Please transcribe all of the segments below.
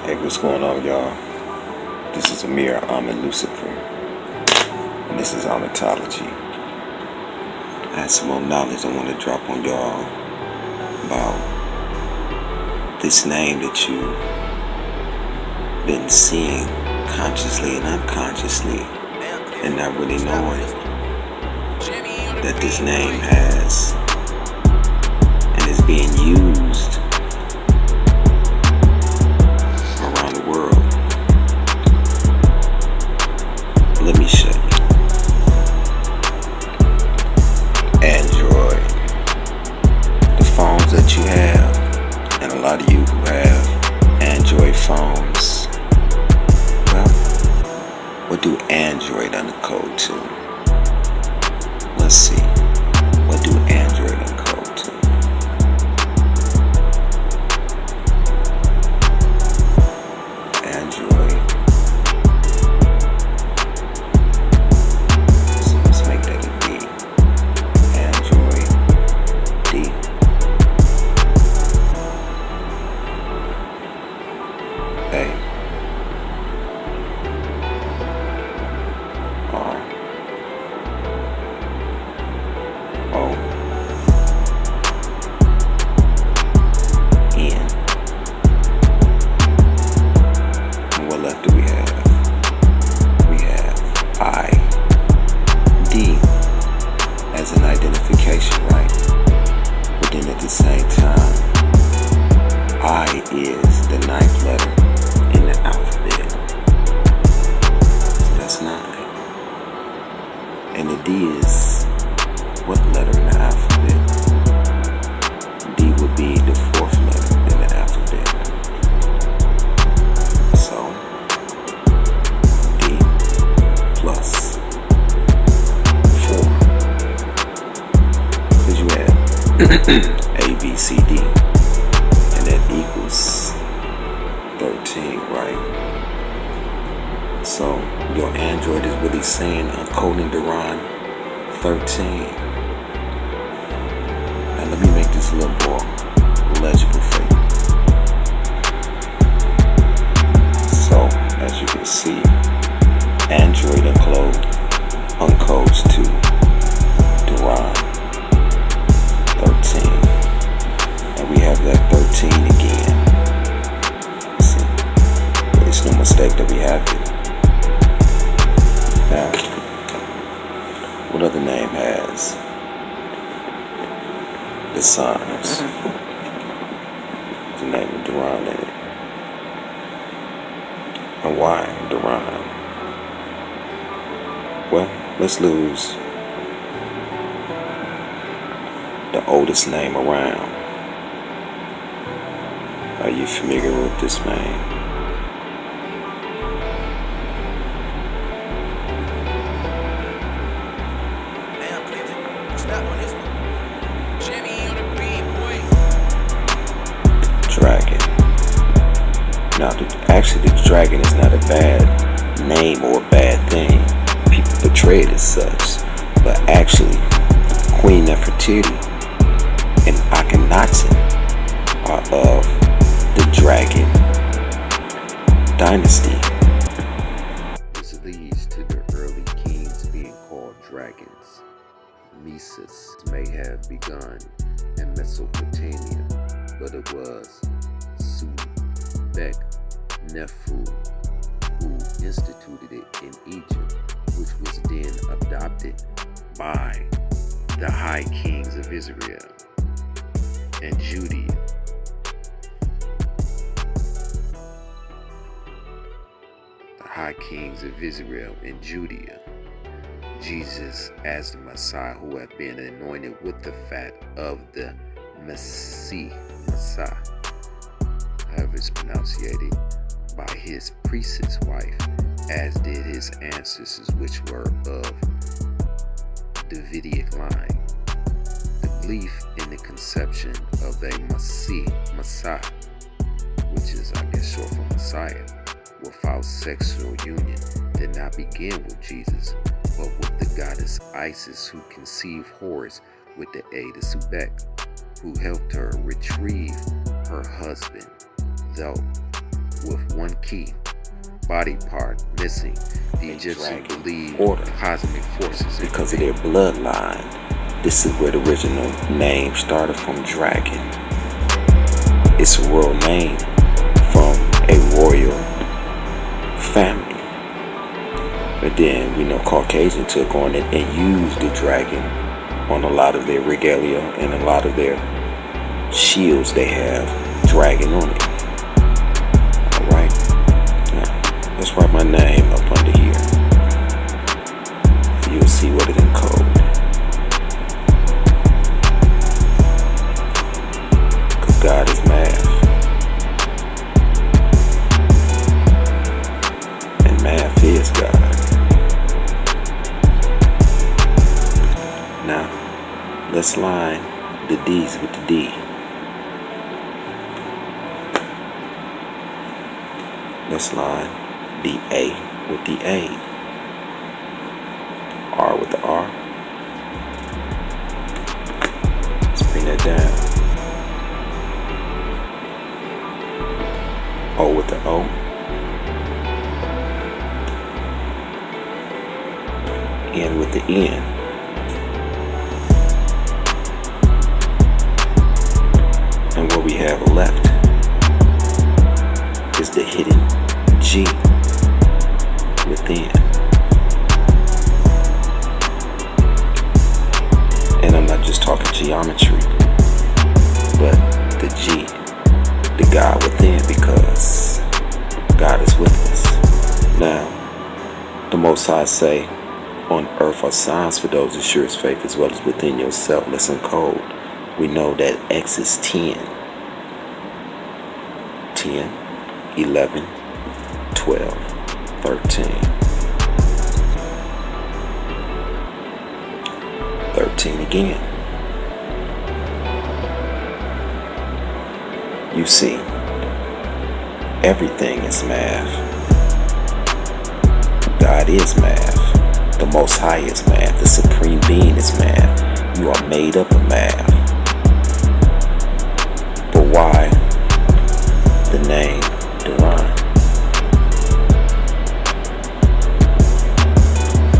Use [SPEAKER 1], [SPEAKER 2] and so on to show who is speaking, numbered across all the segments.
[SPEAKER 1] Hey, what's going on, y'all? This is Amir, I'm in Lucifer, and this is Ontology. I had some more knowledge I want to drop on y'all about this name that you've been seeing consciously and unconsciously, and not really knowing that this name has and is being used around the world. Let me show you. Android. The phones that you have, and a lot of you who have Android phones, well, what do Android uncode to? Let's see. What do Android uncode to? Android. So let's make that a D. Android D. A. R. O. N. And what left do we have? We have I. D as an identification, right? But then at the same time, I is the ninth letter in the alphabet. So that's 9. And the D is what letter in the alphabet? D would be the 4th letter in the alphabet. So D plus 4. Because you have A, B, C, D. And that equals 13, right? So your Android is really saying encoding DaRon 13. Now let me make this a little more legible for you. So as you can see, Android encodes to DaRon 13. And we have that 13 again. See, it's no mistake that we have it. Now, what other name has the signs? The name of DaRon in it. And why DaRon? Well, let's lose the oldest name around. Are you familiar with this name? Dragon. Now, actually, the dragon is not a bad name or a bad thing. People portray it as such. But actually, Queen Nefertiti and Akhenaten are of the dragon dynasty. This leads to the early kings being called dragons. Mesis may have begun in Mesopotamia, but it was Nefu who instituted it in Egypt, which was then adopted by the high kings of Israel and Judea. The high kings of Israel and Judea. Jesus as the Messiah, who have been anointed with the fat of the Messiah, however it's pronounced, by his priestess wife, as did his ancestors, which were of Davidic line. The belief in the conception of a Messiah, which is, I guess, short for Messiah, without sexual union, did not begin with Jesus, but with the goddess Isis, who conceived Horus with the aid of Sebek, who helped her retrieve her husband, though
[SPEAKER 2] with one key body part missing. The Egyptians believed
[SPEAKER 1] order
[SPEAKER 2] cosmic forces
[SPEAKER 1] because of their bloodline. This is where the original name started from, dragon. It's a royal name from a royal family. But then we know Caucasian took on it and used the dragon on a lot of their regalia and a lot of their shields. They have dragon on it. Alright, now let's write my name up under here. You'll see what it encodes. Because God is math. And math is God. Now, let's line the D's with the D. Let's line the A with the A. R with the R. Let's bring that down. O with the O. N with the N. And what we have left is the hidden G within. And I'm not just talking geometry, but the G, the God within, because God is with us. Now, the Most High say, on earth are signs for those who sure is faith as well as within yourself. Let's encode. We know that X is 10, 11, 12, 13. 13 again. You see, everything is math. God is math. The Most High is math. The Supreme Being is math. You are made up of math. But why the name DaRon?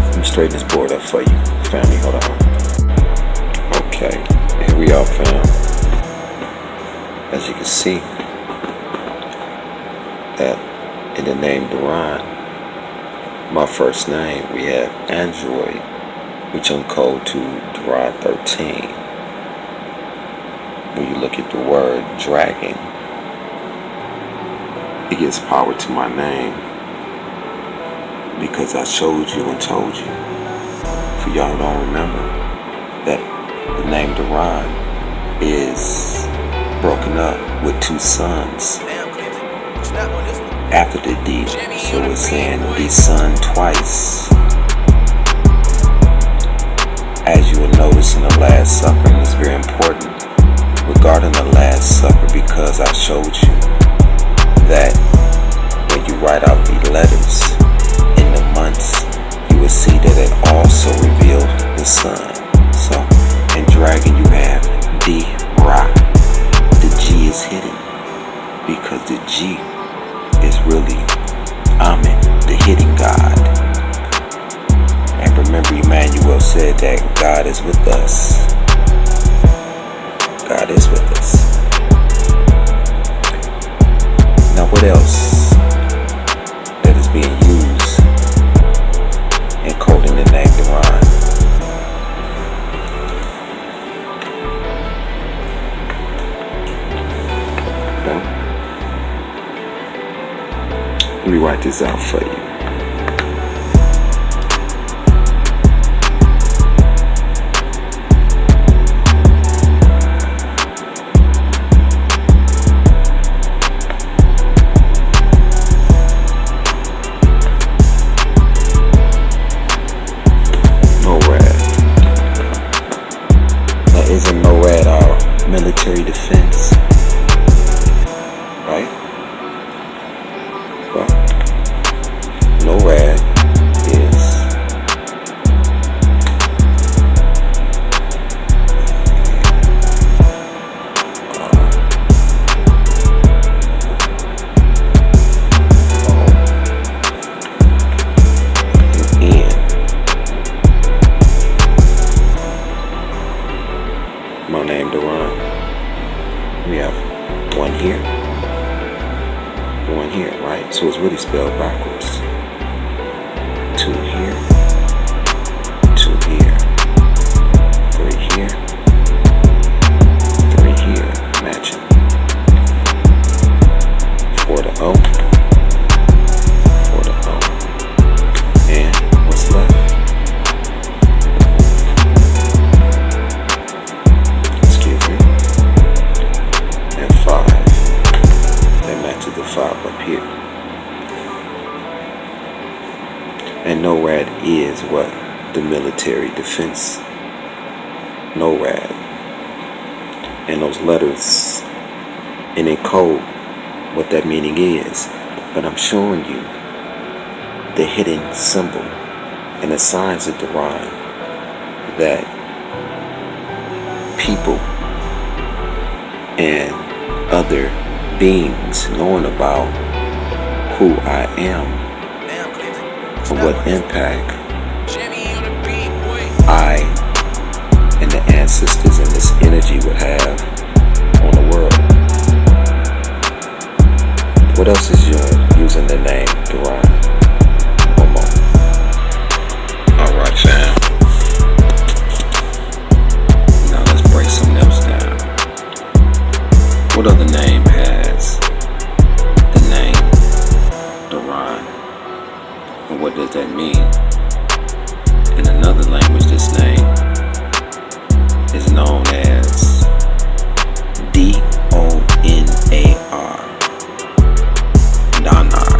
[SPEAKER 1] Let me straighten this board up for you, family. Hold on. Okay, here we are, fam. As you can see, that in the name DaRon, my first name, we have Android, which encode to DaRon 13. When you look at the word dragon, it gives power to my name because I showed you and told you. For y'all who don't remember, that the name DaRon is broken up with two sons after the D. So it's saying the son twice. As you will notice in the Last Supper, and it's very important regarding the Last Supper, because I showed you that when you write out the letters in the months, you will see that it also revealed the sun. So in dragon you have D-Ra. The G is hidden because the G is really Amen, the hidden God. And remember, Emmanuel said that God is with us. God is with us. Now what else that is being used in coding the name DaRon? Let me write this out for you. Isn't NORAD our military defense? Right? Well, here, right? So it's really spelled backwards. 2 here, 2 here, 3 here, 3 here, matching. 4 to O, 4 to O. And what's left? Excuse me. And 5. That matches the 5 up here. And NORAD is what? The military defense. NORAD. And those letters in a code, what that meaning is. But I'm showing you the hidden symbol and the signs of DaRon that people and other beings knowing about who I am and what impact I and the ancestors and this energy would have on the world. What else is using the name DaRon? One more. Alright, fam. Now let's break something else down. What other name has the name DaRon? And what does that mean? In another language, this name is known as D-O-N-A-R. Danar.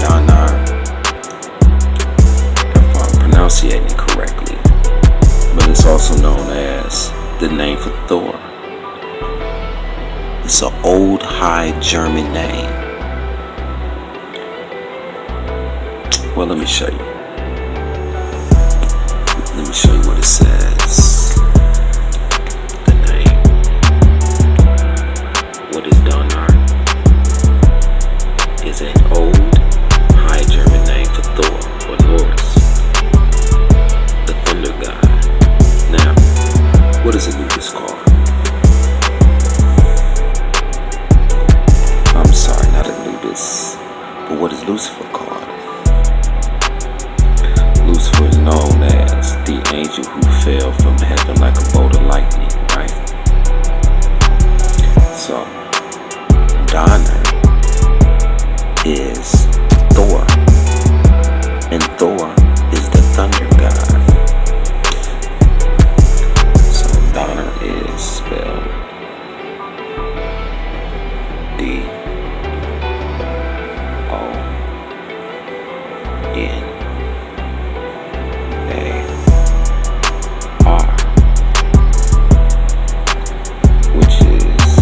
[SPEAKER 1] Danar. If I'm pronouncing it correctly. But it's also known as the name for Thor. It's an old High German name. Well, let me show you. Let me show you what it says. The name. What is Danar? Is an old High German name for Thor or Norse, the thunder god. Now, what is Anubis called? I'm sorry, not Anubis, but what is Lucifer called? Lucifer is known as the angel who fell from heaven like a bolt of lightning, right? So, Donner is Thor, and Thor is the thunder god. So Donner is spelled D-O-N-A-R, which is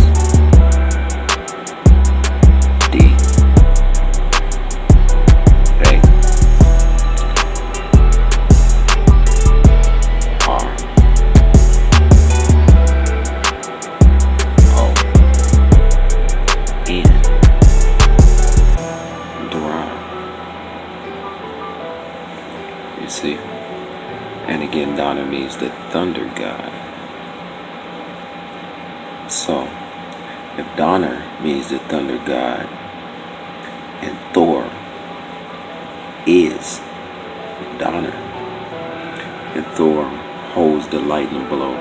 [SPEAKER 1] See? And again, Donner means the thunder god. So, if Donner means the thunder god, and Thor is Donner, and Thor holds the lightning blow,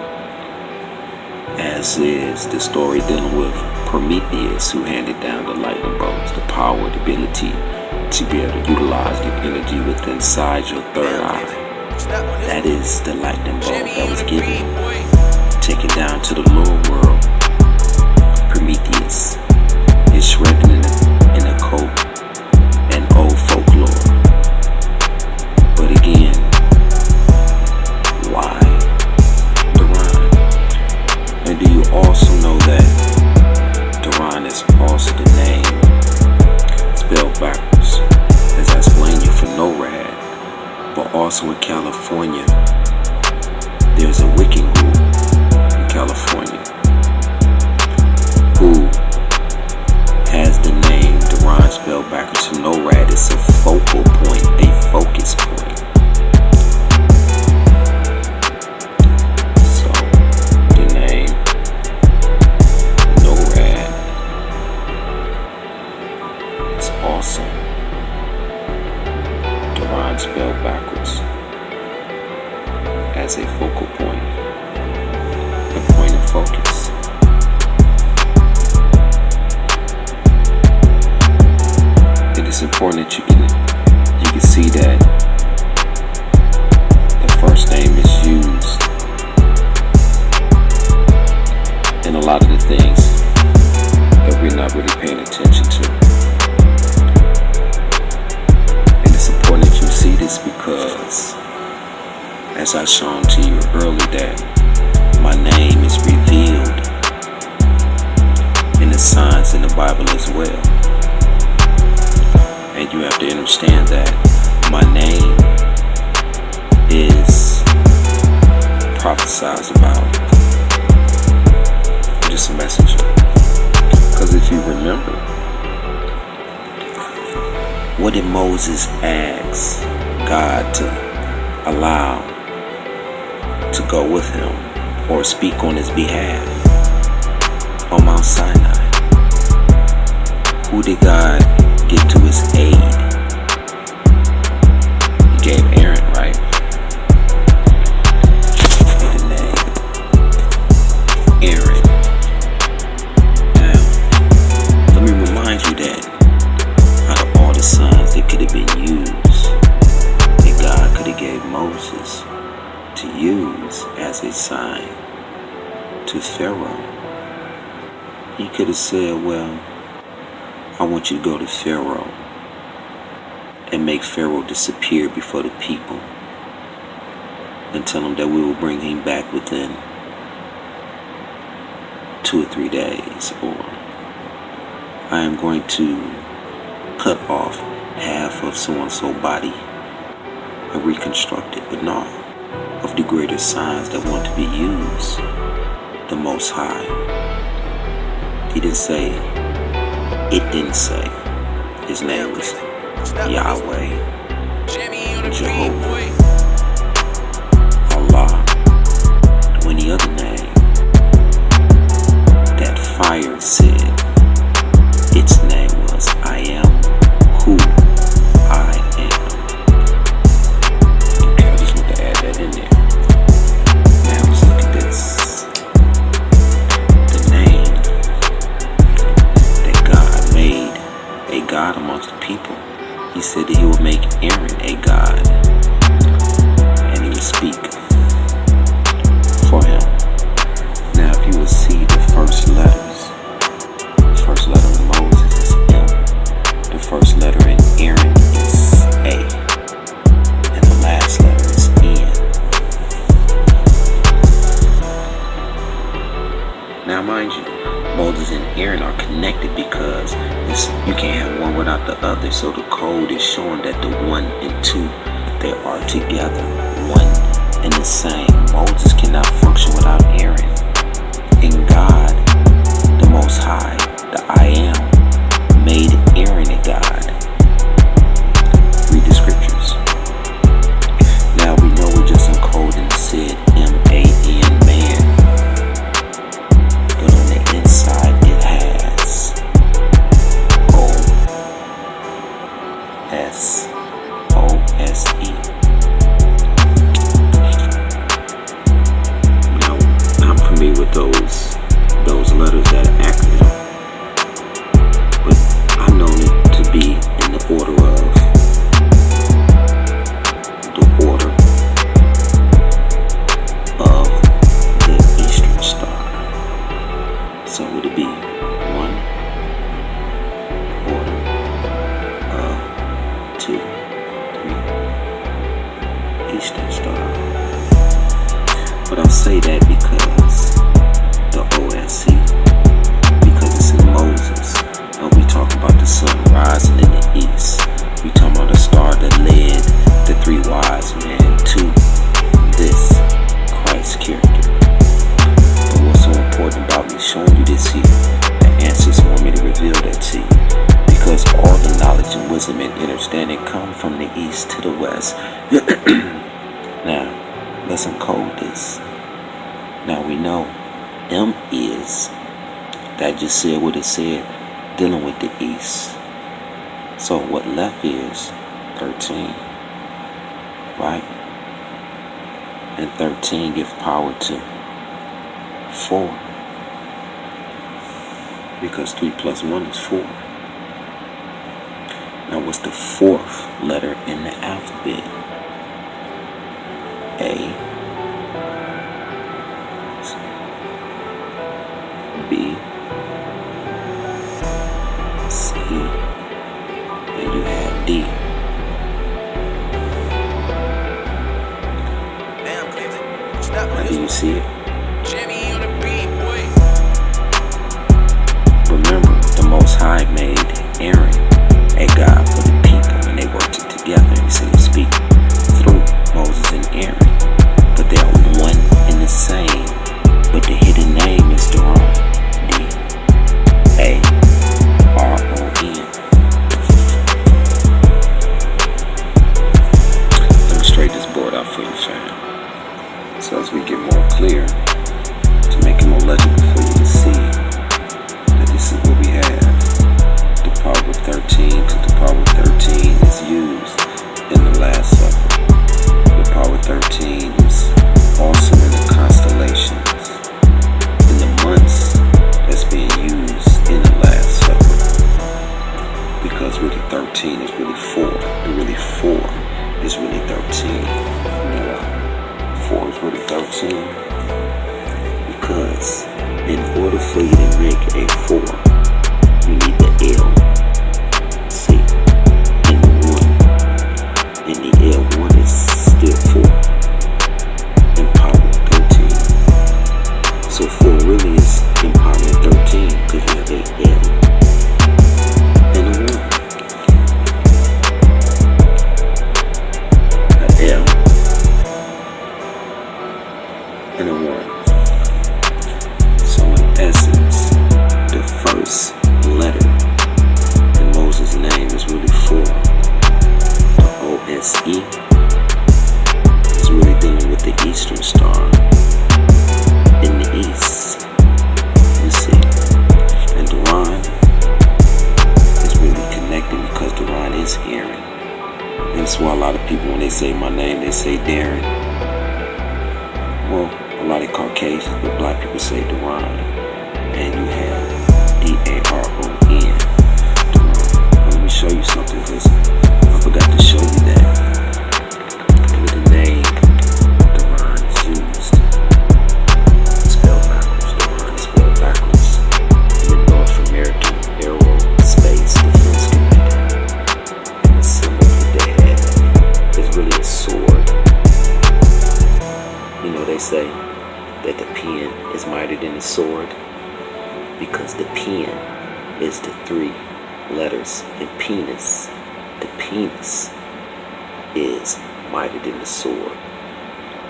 [SPEAKER 1] as is the story dealing with Prometheus, who handed down the lightning bolts, the power, the ability to be able to utilize the energy within inside your third eye. That is the lightning bolt that was given, taken down to the lower world. Prometheus is shredded in a coat and old folklore. But again, why DaRon? And do you also know that DaRon is also the name spelled backwards, as I explained you, for NORAD? But also in California, there's a Wiccan group in California as a focal point, a point of focus. It is important that you can see that the first name is used in a lot of the things that we're not really paying attention to. And it's important that you see this because, as I shown to you earlier, that my name is revealed in the signs in the Bible as well. And you have to understand that my name is prophesied about. I'm just a messenger. Because if you remember, what did Moses ask God to allow to go with him or speak on his behalf on Mount Sinai? Who did God get to his aid? He gave Aaron, right? The name Aaron. Now, let me remind you that out of all the sons that could have been used, that God could have gave Moses to use as a sign to Pharaoh, he could have said, well, I want you to go to Pharaoh and make Pharaoh disappear before the people and tell him that we will bring him back within 2 or 3 days, or I am going to cut off half of so-and-so body and reconstruct it. But no, of the greater signs that want to be used, the Most High. He didn't say, it didn't say his name was Yahweh, Jehovah, Allah, or any other name. That fire said its name was I am who I am. Okay, I just want to add that in there. Now let's look at this. The name that God made a God amongst the people. He said that he would make Aaron a God, and he would speak for him. Now if you will see the first letters, the first letter in Moses is M, the first letter in Aaron is A, and the last letter is N. Now mind you, Moses and Aaron are connected because you can't have one without the other. So the code is showing that the 1 and 2, they are together, one and the same. Moses cannot function without Aaron. And God, the Most High, the I Am, made Aaron a God. Read the scriptures. Now we know we're just encoding and said M-A-N, man. But on the inside it has O-S-O-S-E. Now I'm familiar with those letters, that acronym, but I've known it to be in the order of the Eastern Star. So would it be 1 order of 2, 3 Eastern Star? But I say that because the O-S-C, because it's in Moses, and we talk about the sun rising in the east. We talk about the star that led the 3 wise men to this Christ character. And what's so important about me showing you this here, the answers want me to reveal that to you, because all the knowledge and wisdom and understanding come from the east to the west. Now, let's encode this. Now we know M is, that just said what it said, dealing with the east. So what left is 13, right? and 13 give power to 4. Because 3 plus 1 is 4. Now what's the 4th letter in the alphabet? A, B, C, and you have D. Now do you see it?
[SPEAKER 3] Jammy on the beat, boy.
[SPEAKER 1] Remember, the Most High made Aaron a God for the people, and they worked it together. And he said he speak through Moses and Aaron, but they are one and the same. But the hidden name is DaRon. D-A-R-O-N. Let me straighten this board out for you, fam. So as we get more clear, to make it more legible for you to see that this is what we have. The power of 13 to the power of 13 is used in the Last Supper. The power of 13 is also in the constellations, in the months that's being used in the Last Supper. Because really 13 is really 4. And really 4 is really 13. You know why? 4 is really 13. Because in order for you to make a 4, you need the L. See? And the 1. And the L1 is still 4. In power 13. So 4 really is in power 13 because you have a L and a 1. A L and a 1. So in essence, the first letter in Moses' name is really 4. The O-S-E is really dealing with the Eastern Star in the East. You see, and DaRon is really connecting because DaRon is Aaron. And that's why a lot of people, when they say my name, they say DaRon. Well, a lot of Caucasians, but black people say DaRon. And you have D-A-R-O-N. DaRon. Now, let me show you something because I forgot to show you that. With the name DaRon is used. Spelled backwards. DaRon is spelled backwards. In the North American Aerospace Defense Command. And the symbol that they have is really a sword. You know, they say that the pen is mightier than the sword because the pen is the 3 letters in penis. The penis is mightier than the sword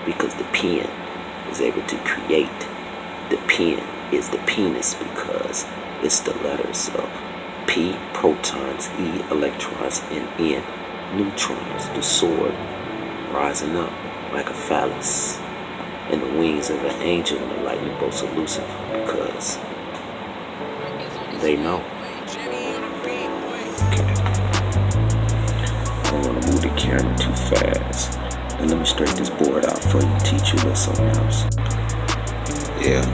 [SPEAKER 1] because the pen is able to create. The pen is the penis because it's the letters of P, protons, E, electrons, and N, neutrons. The sword rising up like a phallus, and the wings of an angel and the lightning bolts of Lucifer because they know. Okay. I don't want to move the camera too fast. And let me straighten this board out for you, teach you a little something else. Yeah.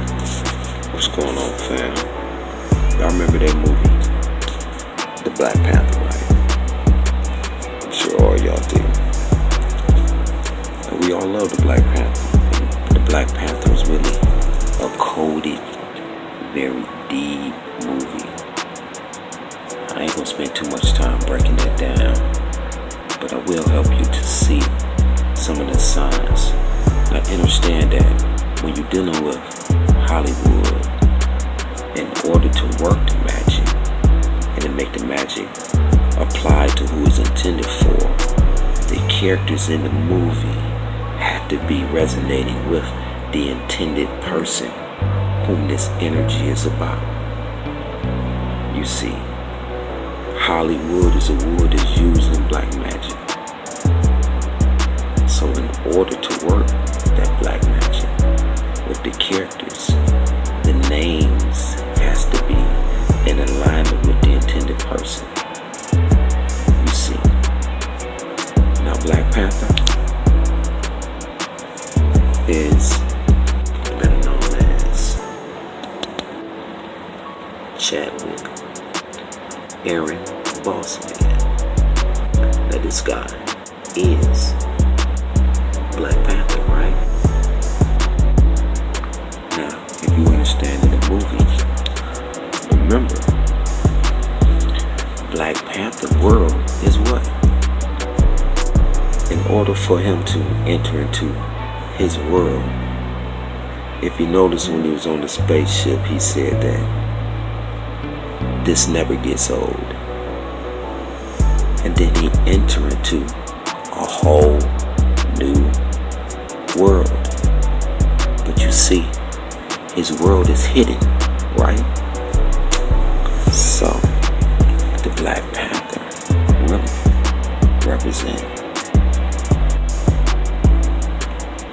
[SPEAKER 1] What's going on, fam? Y'all remember that movie, The Black Panther, right? I'm sure all y'all do. And we all love The Black Panther. The Black Panther is really a coded, very deep movie. I ain't gonna spend too much time breaking that down, but I will help you to see some of the signs. Now understand that when you're dealing with Hollywood, in order to work the magic and to make the magic apply to who it's intended for, the characters in the movie have to be resonating with the intended person whom this energy is about. You see, Hollywood is a wood that's used in black magic. So in order to work that black magic with the characters, the names has to be in alignment with the intended person. You see. Now Black Panther, Aaron Bossman. Now this guy is Black Panther, right? Now, if you understand in the movies, remember, Black Panther world is what? In order for him to enter into his world, if you notice when he was on the spaceship, he said that this never gets old. And then he entered into a whole new world. But you see, his world is hidden, right? So, the Black Panther really represent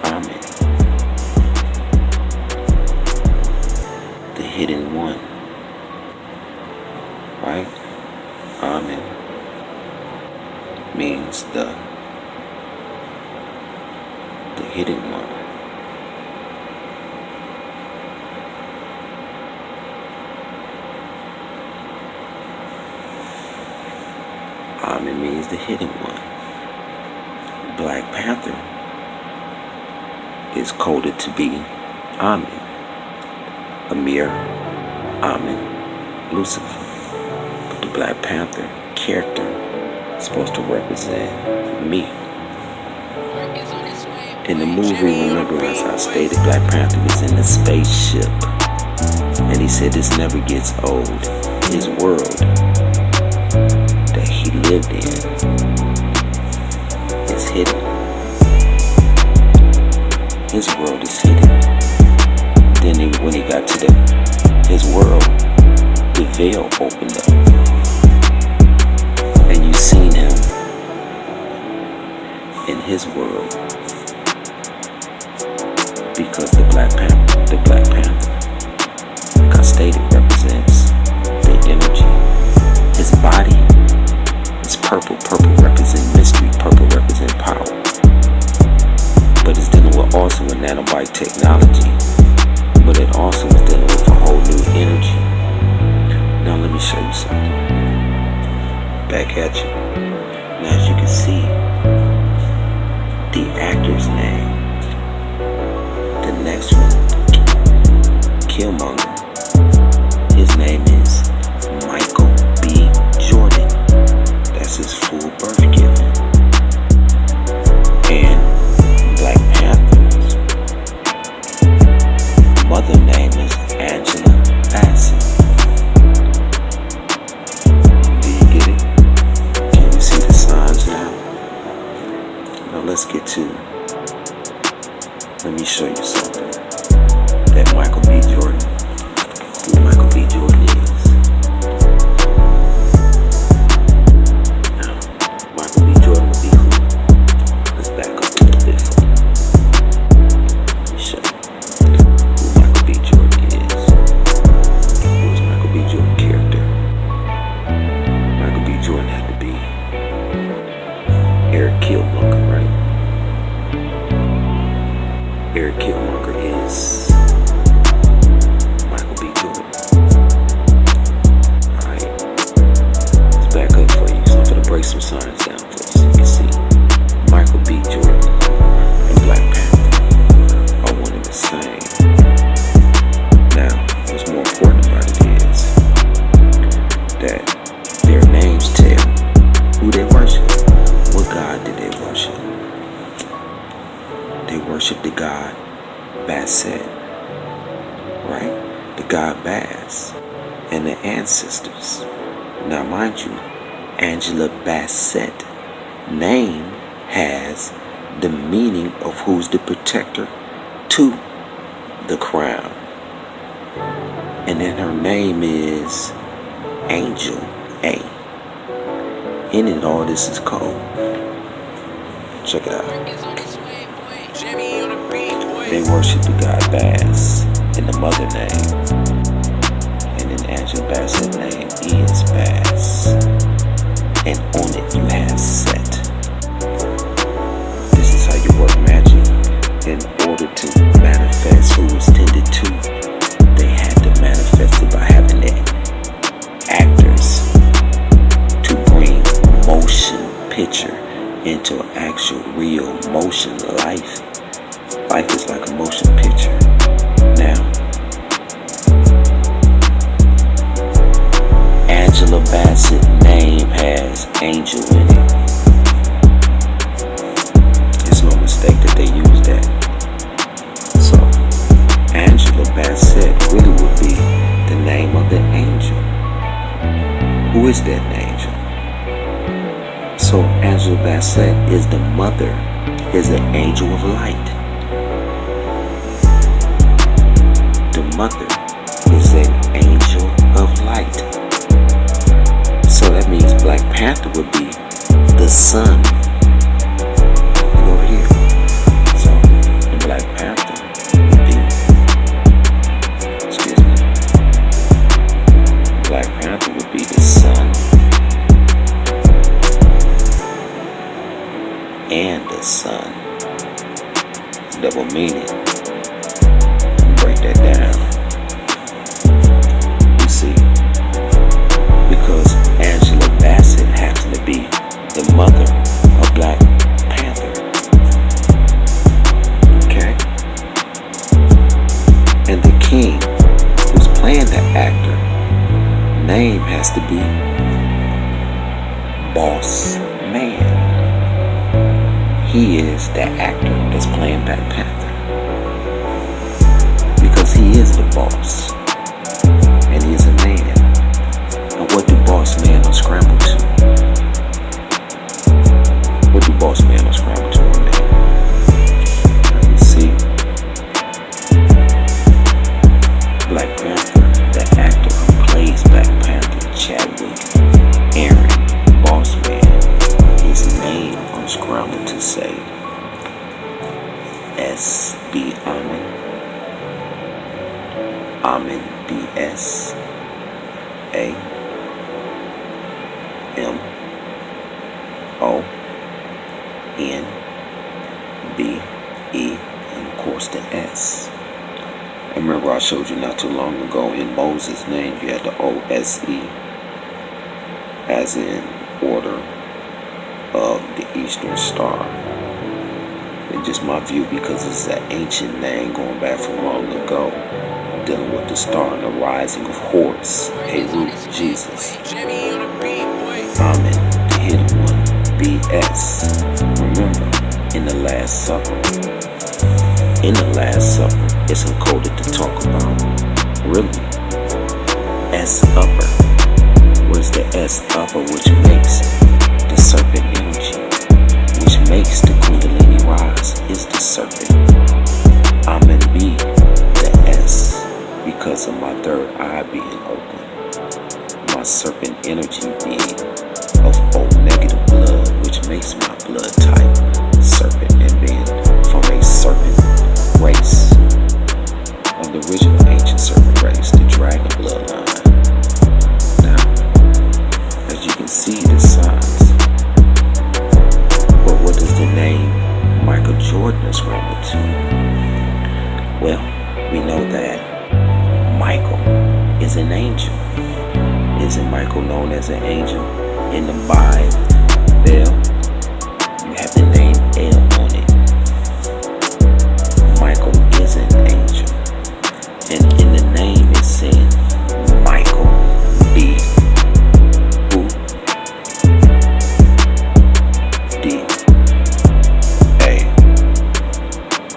[SPEAKER 1] Amen, the hidden one, right? Amen means the hidden one. Amen means the hidden one. Black Panther is coded to be Amen, Amir, Amen, Lucifer. But the Black Panther character is supposed to represent me. In the movie, remember, as I stated, Black Panther was in the spaceship, and he said this never gets old. His world that he lived in is hidden. His world is hidden. Then when he got to his world, the veil opened up, and you seen him in his world. Because the Black Panther, like I stated, represents the energy. His body is purple. Purple represents mystery. Purple represents power. But it's dealing with also with nanobite technology. But it also is dealing with a whole new energy. Now let me show you something. Back at you. Now as you can see, the actor's name. The next one, Killmonger, his name is Michael B. Jordan. That's his full birth given. And Black Panther's mother name is Angela Bassett. Do you get it? Can you see the signs now? Now let's get to, let me show you something. That Michael B. Jordan, who Michael B. Jordan is. Now, Michael B. Jordan will be who? Let's back up a little bit for you. Let me show you who Michael B. Jordan is. Who is Michael B. Jordan character? Michael B. Jordan had to be Eric Killmonger, right? Eric Killmonger is Michael B. Jordan. Alright. Let's back up for you. So I'm going to break some signs down for you so you can see. Michael B. Jordan and Black Panther are one and the same. Now, what's more important about it is that their names tell who they worship. What God did they worship? They worship the god Bassett, right? The god Bass and the ancestors. Now mind you, Angela Bassett name has the meaning of who's the protector to the crown. And then her name is Angel A. In it, all this is code. Check it out. They worship the god Bass in the mother name. And then Angela Bassett's name is Bass. And on it you have Set. This is how you work magic. In order to manifest who was tended to, they had to manifest it by having the actors picture into actual real motion life. Life is like a motion picture. Now, Angela Bassett's name has angel in it. It's no mistake that they use that. So, Angela Bassett really would be the name of the angel. Who is that angel? So, Angela Bassett is the mother, is an angel of light. The mother is an angel of light. So that means Black Panther would be the sun. Look over here. So the Black Panther would be, excuse me, Black Panther would be the sun and the sun. Double meaning. Break that down. You see, because Angela Bassett happens to be the mother of Black Panther. Okay? And the king who's playing the actor, name has to be Boss Man. He is the actor that's playing Black Panther. Because he is the boss. And he is a man. And what do boss men unscramble to? What do boss men unscramble to one day? You see, Black Panther, the actor who plays Black Panther, Chadwick, Aaron, boss man, his name unscrambled to say S.B. Amen. Amen, B.S. A.M.O.N.B.E. and of course the S. And remember I showed you not too long ago in Moses' name you had the O.S.E. as in order of the Eastern Star. And just my view, because it's an ancient name going back from long ago, dealing with the star and the rising of Horus, Heru, Jesus.
[SPEAKER 3] Jammy on the beat, boy.
[SPEAKER 1] Amen, the hidden one, B.S. Remember, in the Last Supper. In the Last Supper, it's encoded to talk about, really, S upper. Where's the S upper, which makes the serpent energy, which makes the Kundalini rise, is the serpent. Amen, B, the S. Because of my third eye being open, my serpent energy being of O negative blood, which makes my blood type serpent, and being from a serpent race, of the original ancient serpent race, the dragon bloodline. Now, as you can see the signs, but what does the name Michael Jordan scramble to? Well, we know that Michael is an angel. Isn't Michael known as an angel? In the Bible, you have the name L on it. Michael is an angel. And in the name it said Michael B. Who? D. A.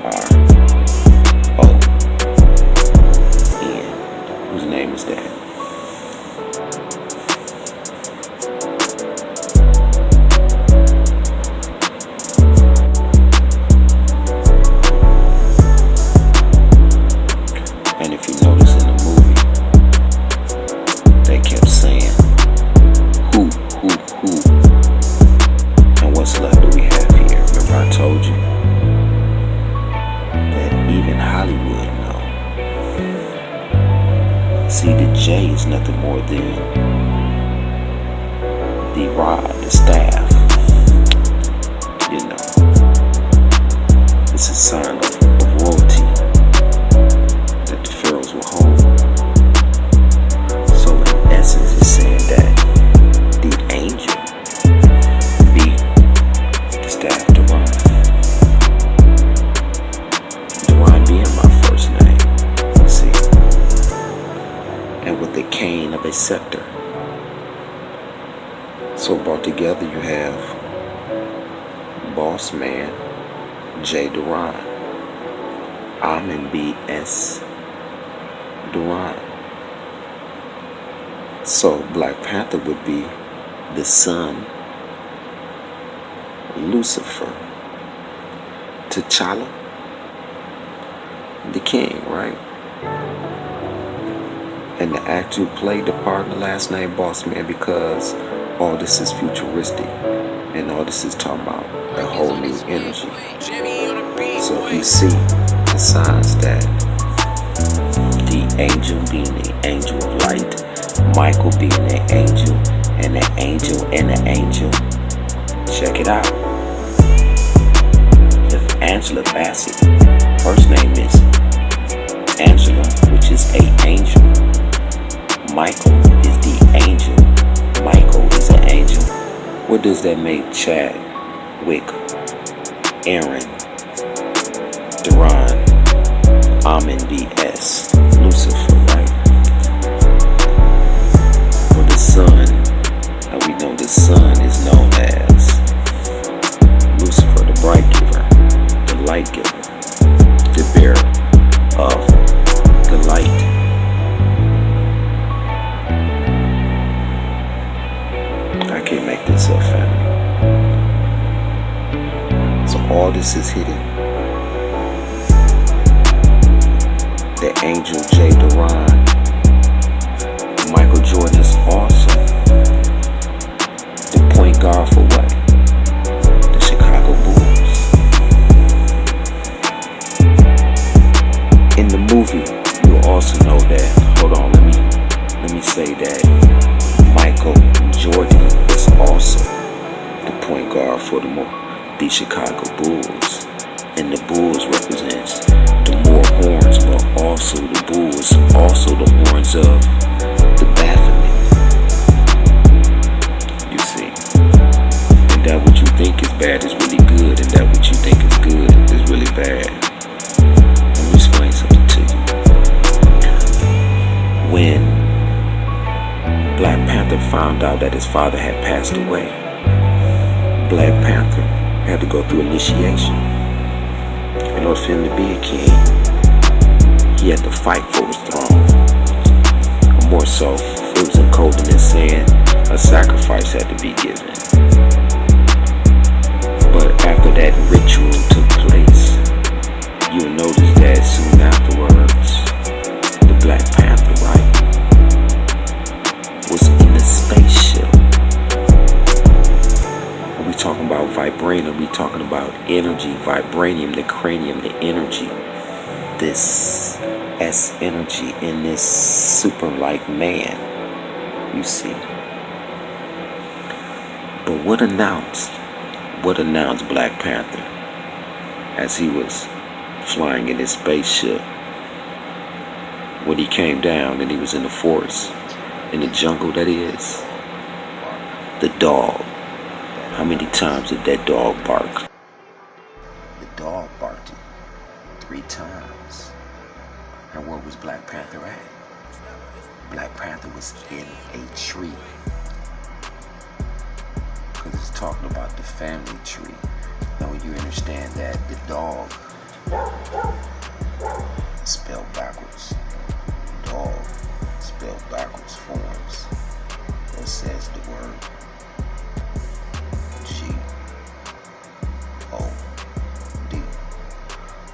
[SPEAKER 1] R. O. N. Whose name is that? And if you notice in the movie, they kept saying, who, and what's left do we have here? Remember I told you that even Hollywood know. See, the J is nothing more than the rod, the staff. You know, it's a sign of royalty that the pharaohs will hold. So in essence, it's saying that the angel, B, So brought together you have Boss Man, J. DaRon, B.S. DaRon. So Black Panther would be the sun, Lucifer, T'Challa, the king, right? And the actor who played the part, the last name Boss Man, because all this is futuristic and all this is talking about a whole new energy. So you see the signs that the angel being the angel of light, Michael being the angel, and the angel and the angel. Check it out. If Angela Bassett, first name is Angela, which is a angel. Michael is the angel. Michael is an angel. What does that make Chadwick, Aaron, DaRon, B.S., Lucifer, right? For the sun, and we know the sun is known as Lucifer, the bright giver, the light giver, the bearer of the light. I can't make this up, family. So all this is hidden. The angel J. DaRon, Michael Jordan is also the point guard for what? The Chicago Bulls. In the movie, you'll also know that. Hold on, let me say that Michael Jordan is also the point guard for the Chicago Bulls, and the Bulls represents the more horns, but also the Bulls, also the horns of the Baphomet. You see, and that what you think is bad is really good, and that what you think is good is really bad. Let me explain something to you. When Black Panther found out that his father had passed away, Black Panther had to go through initiation. In order for him to be a king, he had to fight for his throne. Or more so, it was encoded in saying a sacrifice had to be given. But after that ritual took place, you'll notice that soon afterwards, the Black Panther, right, was in a spaceship. We talking about vibranium, we talking about energy, vibranium, the cranium, the energy, this S energy in this super-like man, you see. But what announced Black Panther as he was flying in his spaceship? When he came down and he was in the forest, in the jungle that is, the dog. How many times did that dog bark? The dog barked it 3 times. And where was Black Panther at? Black Panther was in a tree. Because it's talking about the family tree. Now when you understand that the dog spelled backwards. Dog spelled backwards forms. It says the word G-O-D.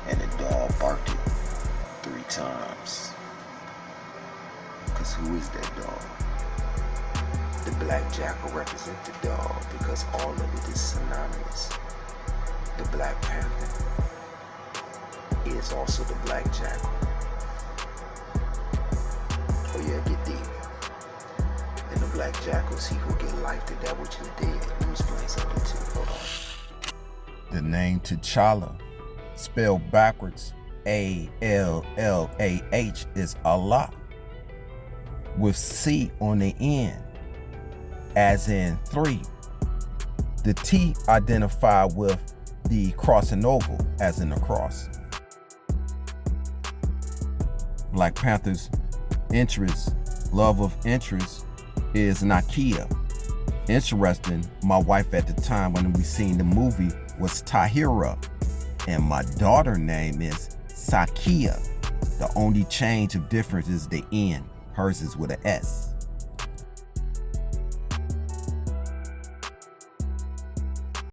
[SPEAKER 1] And the dog barked it 3 times. Because who is that dog? The black jackal represents the dog because all of it is synonymous. The Black Panther is also the black jackal. Oh yeah, get deep. And the black jackals, he who get life to that which is dead. Let me explain something to you. Hold on.
[SPEAKER 4] The name T'Challa, spelled backwards, A-L-L-A-H, is Allah, with C on the end, as in 3. The T identified with the crossing over, as in the cross. Black Panther's interest, love of interest, is Nakia, Interesting, my wife at the time when we seen the movie was Tahira, and my daughter name is Sakia. The only change of difference is the N. Hers is with an S.